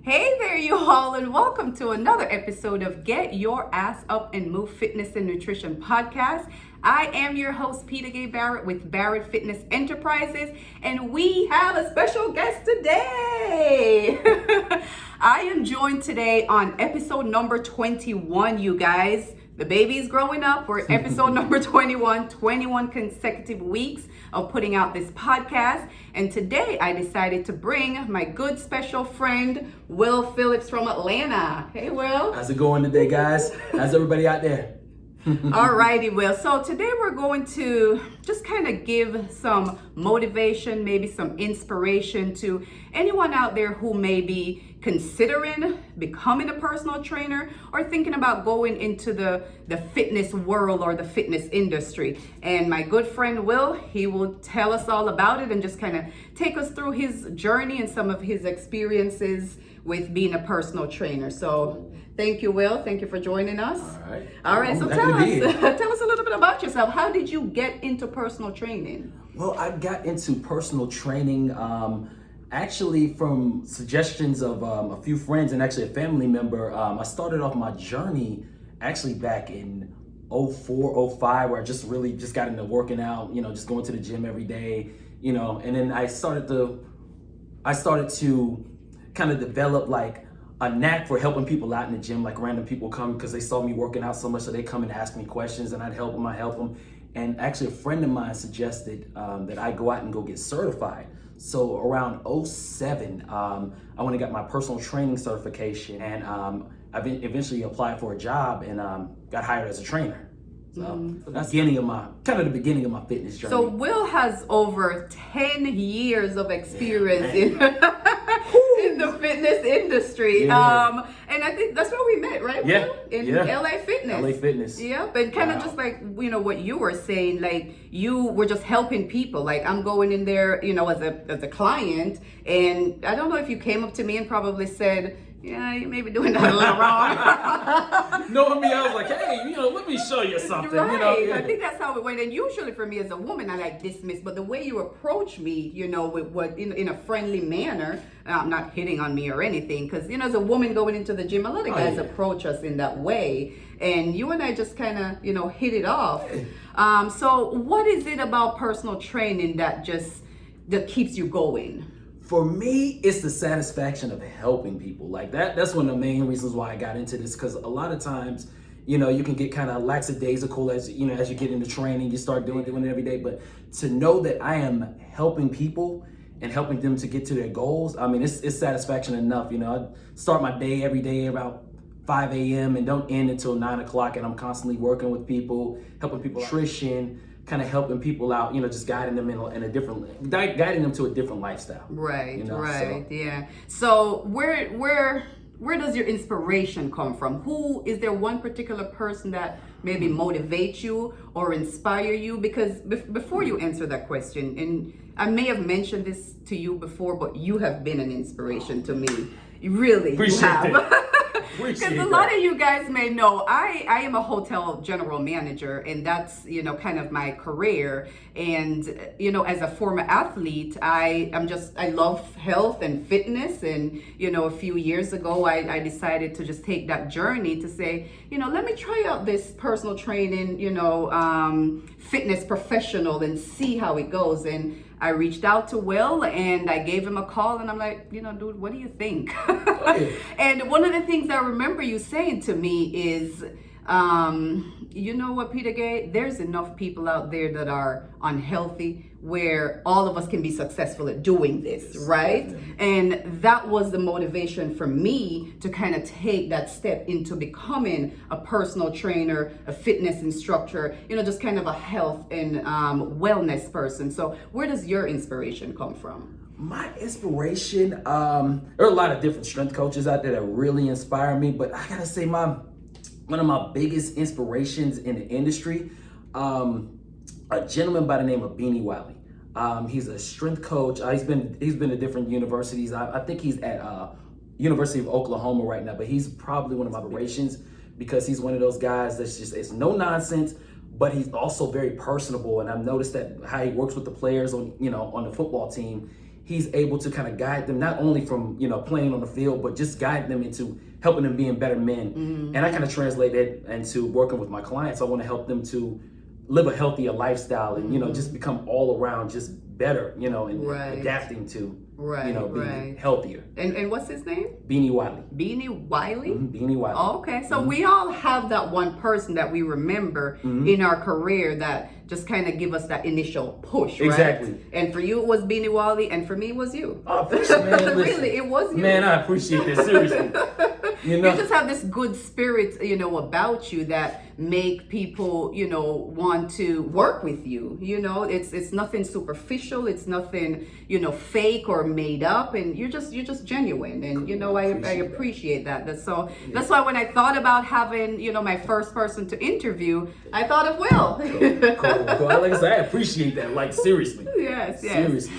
Hey there, you all, and welcome to another episode of Get Your Ass Up and Move Fitness and Nutrition Podcast. I am your host, peta-gay Barrett with Barrett Fitness Enterprises, and we have a special guest today. I am joined today on episode number 21, you guys. The baby's growing up. We're episode number 21 consecutive weeks of putting out this podcast. And today I decided to bring my good special friend, Will Phillips from Atlanta. Hey, Will. How's it going today, guys? How's everybody out there? Alrighty, Will. So today we're going to just kind of give some motivation, maybe some inspiration to anyone out there who may be considering becoming a personal trainer or thinking about going into the fitness world or the fitness industry. And my good friend Will, he will tell us all about it and just kind of take us through his journey and some of his experiences with being a personal trainer. So thank you, Will. Thank you for joining us. All right. So tell us a little bit about yourself. How did you get into personal training? Well, I got into personal training actually from suggestions of a few friends and actually a family member. I started off my journey actually back in 04, 05, where I just got into working out, just going to the gym every day, and then I started to kind of develop like a knack for helping people out in the gym. Like random people come because they saw me working out so much, so they come and ask me questions and I'd help them. And actually a friend of mine suggested that I go out and go get certified. So around 07, I went and got my personal training certification, and I eventually applied for a job and got hired as a trainer. So that's the beginning of my fitness journey. So Will has over 10 years of experience in the fitness industry. Yeah. And I think that's where we met, right? Yeah. Will? In yeah. LA Fitness. LA Fitness. Yep. And kind of just like, what you were saying, like you were just helping people. Like I'm going in there, as a client, and I don't know if you came up to me and probably said, yeah, you may be doing that a little wrong. Knowing me, I was like, hey, let me show you something. Right. I think that's how it went. And usually for me as a woman, I like dismiss, but the way you approach me, with what in a friendly manner, I'm not hitting on me or anything, because as a woman going into the gym, a lot of guys approach us in that way, and you and I just kind of hit it off. So what is it about personal training that keeps you going? For me, it's the satisfaction of helping people. Like that's one of the main reasons why I got into this, because a lot of times, you can get kind of lackadaisical as you get into training, you start doing it every day. But to know that I am helping people and helping them to get to their goals, I mean, it's satisfaction enough. I start my day every day about 5 a.m. and don't end until 9 o'clock, and I'm constantly working with people, helping people nutrition, kind of helping people out, just guiding them guiding them to a different lifestyle. Right, yeah. So where does your inspiration come from? Is there one particular person that maybe motivates you or inspire you? Because before you answer that question, and I may have mentioned this to you before, but you have been an inspiration to me. Really, you have. Because a lot of you guys may know, I am a hotel general manager, and that's, kind of my career. And, as a former athlete, I love health and fitness. And, a few years ago, I decided to just take that journey to say, let me try out this personal training, fitness professional and see how it goes. And I reached out to Will and I gave him a call, and I'm like, dude, what do you think? And one of the things I remember you saying to me is, you know what, peta-gay, there's enough people out there that are unhealthy where all of us can be successful at doing this, right? And that was the motivation for me to kind of take that step into becoming a personal trainer, a fitness instructor, just kind of a health and wellness person. So where does your inspiration come from? My inspiration, there are a lot of different strength coaches out there that really inspire me, but I gotta say one of my biggest inspirations in the industry, a gentleman by the name of Beanie Wiley. He's a strength coach. He's been to different universities. I think he's at University of Oklahoma right now, but he's probably one of my inspirations because he's one of those guys it's no nonsense, but he's also very personable. And I've noticed that how he works with the players on the football team he's able to kind of guide them, not only from, playing on the field, but just guide them into helping them being better men. And I kind of translate that into working with my clients. I want to help them to live a healthier lifestyle and, just become all around just better, and adapting to, being healthier. And what's his name? Beanie Wiley. Beanie Wiley? Beanie Wiley. Oh, okay. So we all have that one person that we remember in our career that just kind of give us that initial push, right? Exactly. And for you, it was Beanie Wiley, and for me, it was you. Oh, man, listen, really, it was you. Man, I appreciate that, seriously. You just have this good spirit, about you that make people, want to work with you. It's nothing superficial. It's nothing, fake or made up. And you're just genuine. And, I appreciate that. That's why when I thought about having, my first person to interview, I thought of Will. Cool. Like I said, I appreciate that. Like, seriously. Yes. Seriously.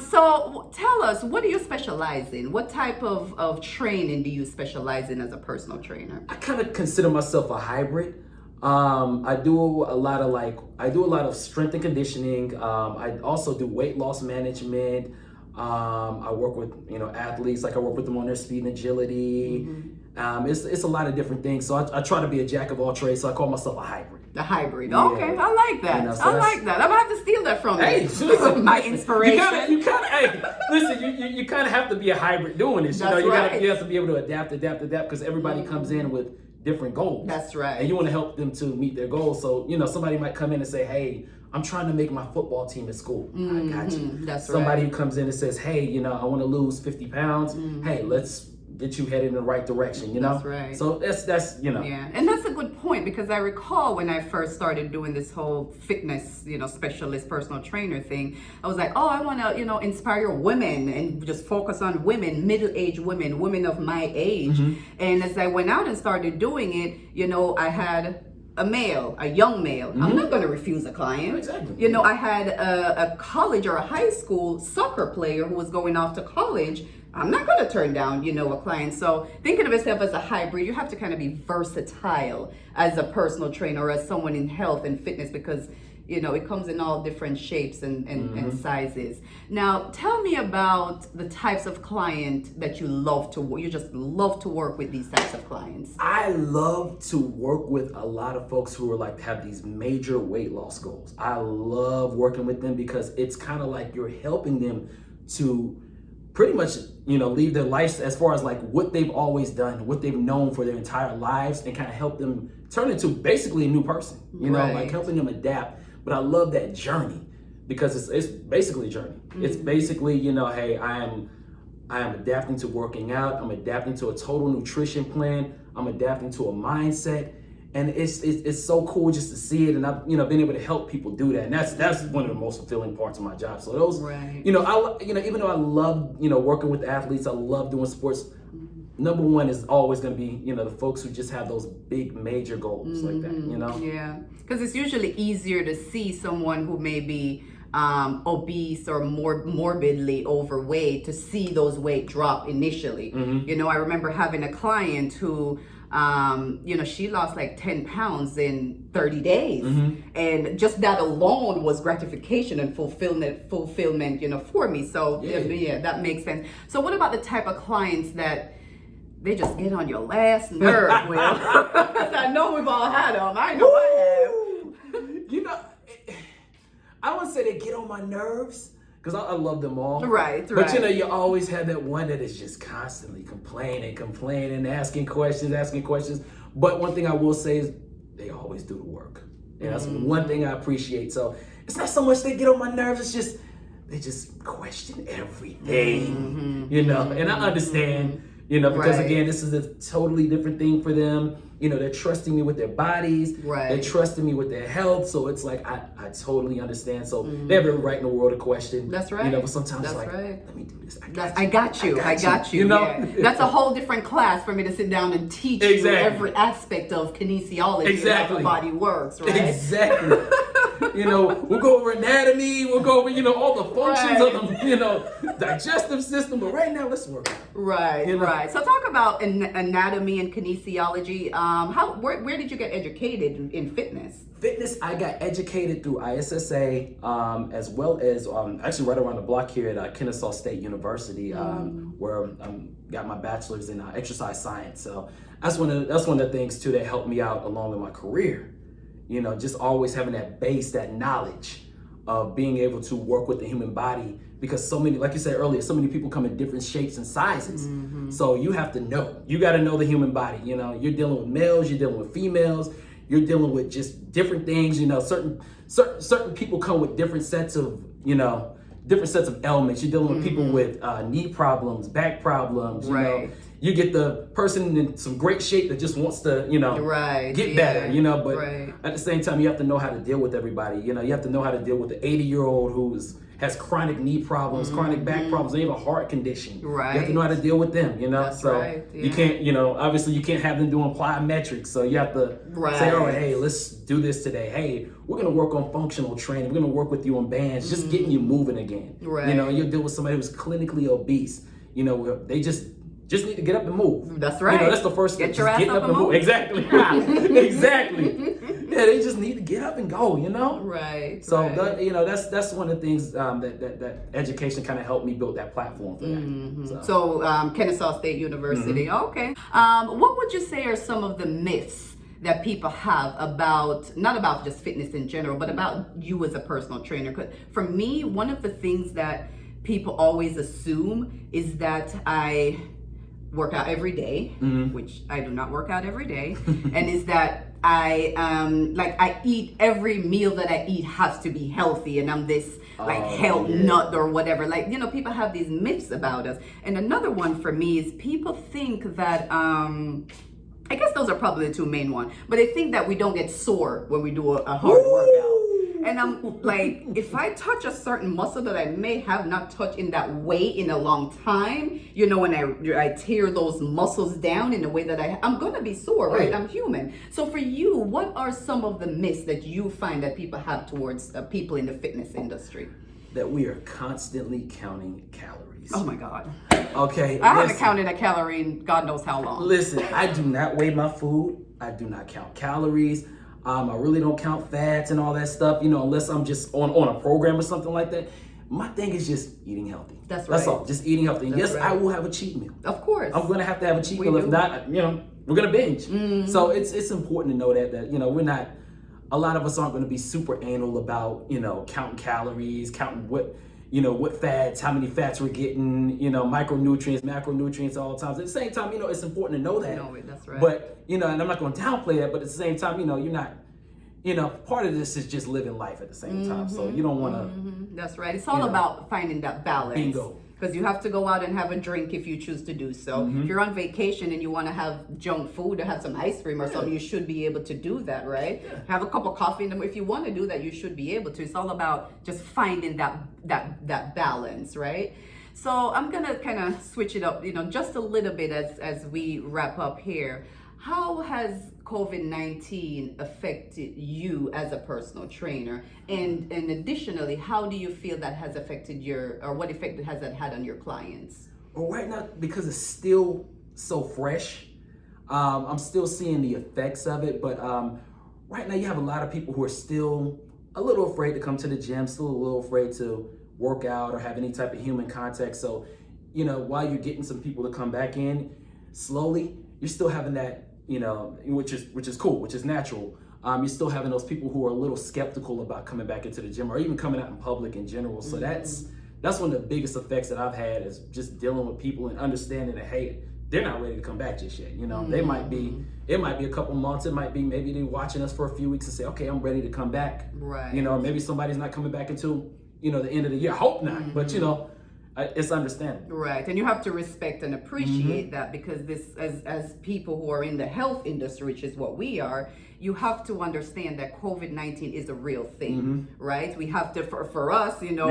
So tell us, what do you specialize in? What type of training do you specialize in as a personal trainer? I kind of consider myself a hybrid. I do a lot of strength and conditioning. I also do weight loss management. I work with, athletes, like I work with them on their speed and agility. It's a lot of different things. So I try to be a jack of all trades. So I call myself a hybrid. The hybrid. Yeah. Okay, I like that. So I like that. I'm gonna have to steal that from Hey, you. listen, My inspiration. You kind of have to be a hybrid doing this. That's right. You have to be able to adapt, because everybody comes in with different goals. That's right. And you want to help them to meet their goals. So, somebody might come in and say, hey, I'm trying to make my football team at school. I got you. That's Somebody right. who comes in and says, hey, I want to lose 50 pounds. Hey, let's get you headed in the right direction, That's right. So that's Yeah, and that's a good point, because I recall when I first started doing this whole fitness, specialist personal trainer thing, I was like, I want to, inspire women and just focus on women, middle-aged women of my age. And as I went out and started doing it, I had a young male. I'm not going to refuse a client. Exactly. I had a college or a high school soccer player who was going off to college. I'm not going to turn down, a client. So thinking of yourself as a hybrid, you have to kind of be versatile as a personal trainer or as someone in health and fitness, because, it comes in all different shapes and sizes. Now, tell me about the types of client that you just love to work with, these types of clients. I love to work with a lot of folks who are have these major weight loss goals. I love working with them because it's kind of like you're helping them to pretty much, leave their life as far as what they've always done, what they've known for their entire lives, and kind of help them turn into basically a new person, helping them adapt. But I love that journey because it's basically a journey. It's basically, hey, I am adapting to working out. I'm adapting to a total nutrition plan. I'm adapting to a mindset. And it's so cool just to see it, and I've been able to help people do that, and that's one of the most fulfilling parts of my job. So those, even though I love working with athletes, I love doing sports. Number one is always going to be the folks who just have those big major goals like that. Yeah, because it's usually easier to see someone who may be obese or more morbidly overweight, to see those weight drop initially. I remember having a client who she lost 10 pounds in 30 days. And just that alone was gratification and fulfillment, for me. So yeah, that makes sense. So what about the type of clients that they just get on your last nerve, Will? Because I know we've all had them. I know I have. I wouldn't say they get on my nerves, because I love them all. Right. But you always have that one that is just constantly complaining, asking questions. But one thing I will say is they always do the work. And that's one thing I appreciate. So it's not so much they get on my nerves, it's just they just question everything. And I understand, because again, this is a totally different thing for them. They're trusting me with their bodies. Right. They're trusting me with their health. So it's I totally understand. So they have every right in the world to question. That's right. But sometimes That's right. right. Let me do this. I got you. Yeah. That's a whole different class for me to sit down and teach you every aspect of kinesiology and how the body works, right? Exactly. we'll go over anatomy, we'll go over, all the functions of the, digestive system. But right now, let's work out. Right, right. So talk about anatomy and kinesiology. Where did you get educated in fitness? Fitness, I got educated through ISSA, as well as actually right around the block here at Kennesaw State University, where got my bachelor's in exercise science. So that's one of the things too that helped me out along in my career. Just always having that base, that knowledge of being able to work with the human body, because so many, like you said earlier, so many people come in different shapes and sizes. So you have to know. You got to know the human body. You're dealing with males, you're dealing with females. You're dealing with just different things, certain people come with different sets of ailments. You're dealing with people with knee problems, back problems, you get the person in some great shape that just wants to, get better, but at the same time, you have to know how to deal with everybody. You have to know how to deal with the 80-year-old who has chronic knee problems, chronic back problems, they have a heart condition. Right. You have to know how to deal with them, That's so right. You can't, obviously you can't have them doing plyometrics. So you have to say, all right, hey, let's do this today. Hey, we're going to work on functional training. We're going to work with you on bands, just getting you moving again. Right. You'll deal with somebody who's clinically obese. They just need to get up and move. That's right. That's the first thing. Get your ass up and move. Exactly. Exactly. Yeah, they just need to get up and go, Right. So that's one of the things that education kind of helped me build that platform for that. So Kennesaw State University. Okay. What would you say are some of the myths that people have not about just fitness in general, but about you as a personal trainer? 'Cause for me, one of the things that people always assume is that I work out every day, which I do not work out every day, and is that I eat every meal that I eat has to be healthy, and I'm this health nut or whatever. People have these myths about us. And another one for me is people think that I guess those are probably the two main ones, but they think that we don't get sore when we do a hard workout. And I'm like, if I touch a certain muscle that I may have not touched in that way in a long time, when I tear those muscles down in a way that I'm going to be sore, right? I'm human. So for you, what are some of the myths that you find that people have towards people in the fitness industry? That we are constantly counting calories. Oh my God. Okay. I haven't counted a calorie in God knows how long. Listen, I do not weigh my food. I do not count calories. I really don't count fats and all that stuff, unless I'm just on a program or something like that. My thing is just eating healthy. That's right. That's all. Just eating healthy. And yes, right. I will have a cheat meal. Of course. I'm going to have a cheat meal. If not, we're going to binge. So it's important to know that we're not, a lot of us aren't going to be super anal about, counting calories, counting what fats, how many fats we're getting, micronutrients, macronutrients all the time. At the same time, it's important to know that. That's right. But, and I'm not going to downplay that, but at the same time, you're not, part of this is just living life at the same time. So you don't want to. That's right. It's all about finding that balance. Bingo. Because you have to go out and have a drink if you choose to do so. If you're on vacation and you want to have junk food or have some ice cream or something, you should be able to do that, right? Yeah. Have a cup of coffee. If you want to do that, you should be able to. It's all about just finding that balance, right? So I'm going to kind of switch it up, just a little bit as we wrap up here. How has COVID-19 affected you as a personal trainer? And additionally, how do you feel that has affected what effect has that had on your clients? Well, right now, because it's still so fresh, I'm still seeing the effects of it. But right now, you have a lot of people who are still a little afraid to come to the gym, still a little afraid to work out or have any type of human contact. So, while you're getting some people to come back in slowly, you're still having that, which is cool, which is natural. You're still having those people who are a little skeptical about coming back into the gym or even coming out in public in general. So that's one of the biggest effects that I've had, is just dealing with people and understanding that, hey, they're not ready to come back just yet. They might be, it might be a couple months. It might be, maybe they're watching us for a few weeks and say, okay, I'm ready to come back. Right. Maybe somebody's not coming back until, the end of the year. I hope not, but it's understandable. Right. And you have to respect and appreciate that, because this, as people who are in the health industry, which is what we are, you have to understand that COVID-19 is a real thing, right? We have to, for us, you know,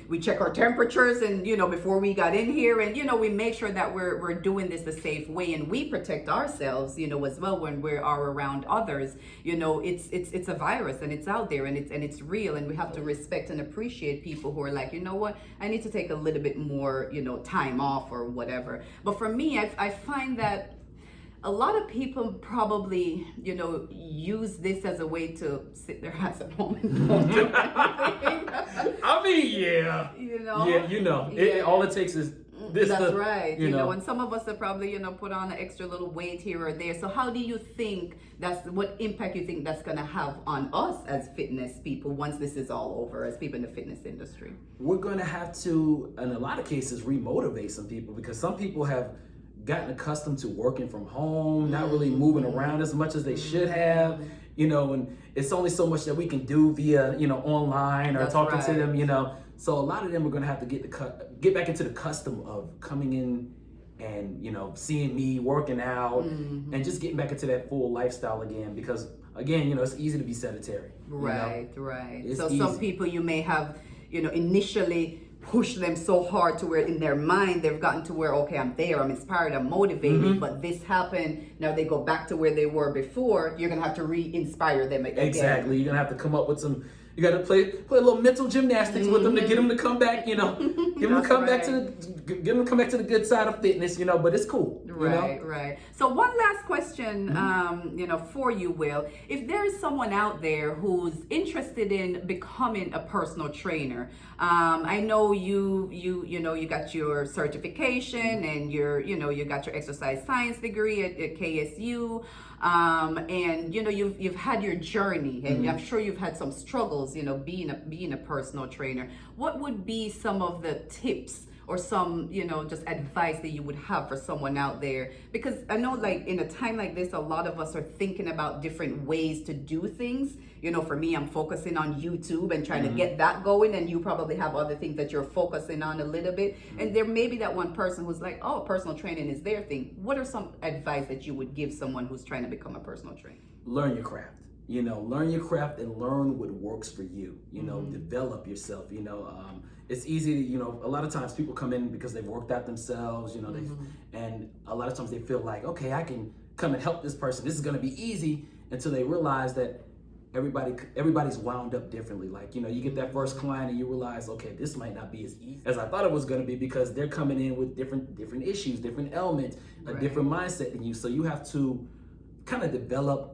we check our temperatures and, you know, before we got in here, and, you know, we make sure that we're doing this the safe way, and we protect ourselves, you know, as well when we are around others. You know, it's a virus, and it's out there, and it's real, and we have to respect and appreciate people who are like, you know what, I need to take a little bit more, you know, time off or whatever. But for me, I find that a lot of people probably, you know, use this as a way to sit their ass at home and don't do anything. I mean, yeah. You know? Yeah, you know. All it takes is this. That's right. You know, and some of us have probably, you know, put on an extra little weight here or there. So how do you think what impact you think that's going to have on us as fitness people once this is all over, as people in the fitness industry? We're going to have to, in a lot of cases, remotivate some people, because some people have gotten accustomed to working from home, not really moving around as much as they should have, you know, and it's only so much that we can do via, you know, online or talking to them, you know. So a lot of them are going to have to get back into the custom of coming in and, you know, seeing me working out and just getting back into that full lifestyle again, because again, you know, it's easy to be sedentary. Right. It's so easy. Some people you may have, you know, initially push them so hard to where in their mind they've gotten to where, okay, I'm there, I'm inspired, I'm motivated, but this happened, now they go back to where they were before. You're gonna have to re-inspire them again. Exactly. You're gonna have to come up with some, you got to play a little mental gymnastics with them to get them to come back, you know, get them to come back to the good side of fitness, you know, but it's cool. Right. So one last question, you know, for you, Will. If there is someone out there who's interested in becoming a personal trainer, I know you know, you got your certification and you got your exercise science degree at KSU. And you know, you've had your journey, and I'm sure you've had some struggles, you know, being a personal trainer. What would be some of the tips or some, you know, just advice that you would have for someone out there? Because I know, like, in a time like this, a lot of us are thinking about different ways to do things. You know, for me, I'm focusing on YouTube and trying to get that going, and you probably have other things that you're focusing on a little bit. And there may be that one person who's like, oh, personal training is their thing. What are some advice that you would give someone who's trying to become a personal trainer? Learn your craft. You know, learn your craft and learn what works for you. You know, develop yourself. You know, it's easy to, you know, a lot of times people come in because they've worked out themselves, you know, and a lot of times they feel like, okay, I can come and help this person. This is going to be easy, until they realize that everybody's wound up differently. Like, you know, you get that first client and you realize, okay, this might not be as easy as I thought it was going to be, because they're coming in with different issues, different elements, a different mindset than you. So you have to kind of develop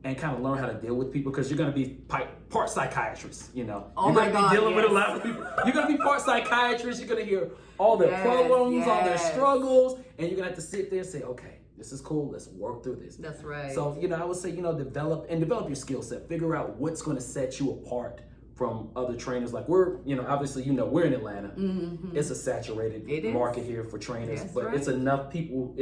and kind of learn how to deal with people, because you're going to be part psychiatrist, you know. Oh, you're my going to God, be dealing with a lot of people. You're going to be part psychiatrist. You're going to hear all their problems, all their struggles, and you're going to have to sit there and say, okay, this is cool. Let's work through this. That's right. So, you know, I would say, you know, develop your skill set. Figure out what's going to set you apart from other trainers. Like, we're, you know, obviously, you know, we're in Atlanta. It's a saturated market here for trainers, but it's enough people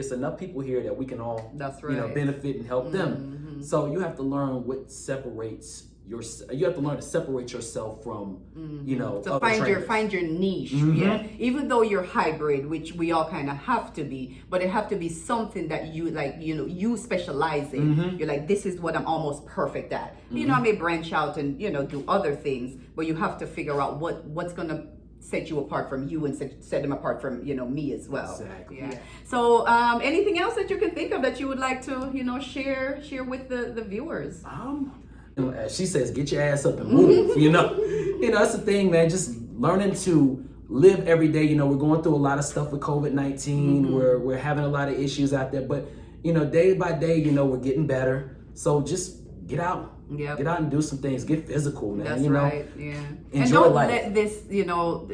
here that we can all, you know, benefit and help them. So you have to learn what separates you have to learn to separate yourself from, you know, so find your niche. Even though you're hybrid, which we all kind of have to be, but it have to be something that you, like, you know, you specialize in. You're like, this is what I'm almost perfect at. You know, I may branch out and, you know, do other things, but you have to figure out what's gonna set you apart from you and set them apart from, you know, me as well. Exactly. So anything else that you can think of that you would like to, you know, share with the viewers? As she says, get your ass up and move. You know, that's the thing, man. Just learning to live every day. You know, we're going through a lot of stuff with COVID-19. We're having a lot of issues out there, but, you know, day by day, you know, we're getting better. So just get out. Get out and do some things. Get physical, man. That's you know? right. Yeah. Enjoy and don't life. let this, you know,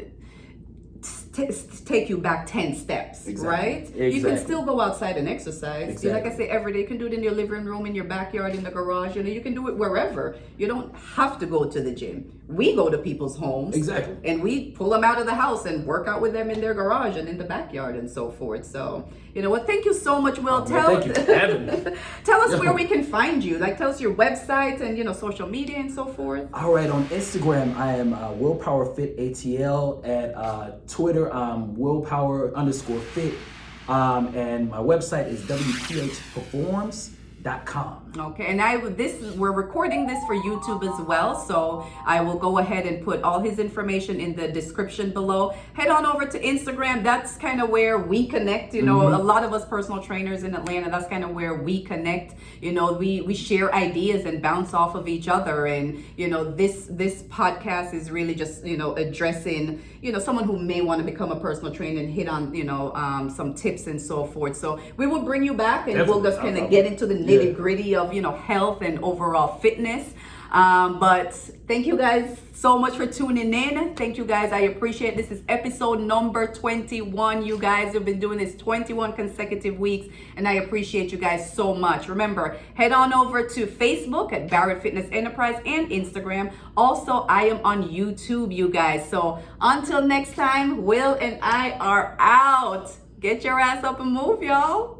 take you back 10 steps, right? Exactly. You can still go outside and exercise. Exactly. Like I say, every day. You can do it in your living room, in your backyard, in the garage. You know, you can do it wherever. You don't have to go to the gym. We go to people's homes. Exactly. And we pull them out of the house and work out with them in their garage and in the backyard and so forth. So, you know what? Thank you so much, Will. Thank you for having me. Tell us where we can find you. Like, tell us your website and, you know, social media and so forth. All right. On Instagram, I am willpowerfitatl. At Twitter, willpower_fit. And my website is WPH Performs. Okay, and we're recording this for YouTube as well, so I will go ahead and put all his information in the description below. Head on over to Instagram. That's kind of where we connect. You know, a lot of us personal trainers in Atlanta, that's kind of where we connect. You know, we share ideas and bounce off of each other. And you know, this podcast is really just, you know, addressing, you know, someone who may want to become a personal trainer and hit on, you know, some tips and so forth. So we will bring you back, and we'll just kind of get into the nitty gritty of, you know, health and overall fitness. But thank you guys so much for tuning in. Thank you guys. I appreciate it. This is episode number 21. You guys have been doing this 21 consecutive weeks, and I appreciate you guys so much. Remember, head on over to Facebook at Barrett Fitness Enterprise and Instagram. Also, I am on YouTube, you guys. So until next time, Will and I are out. Get your ass up and move, y'all.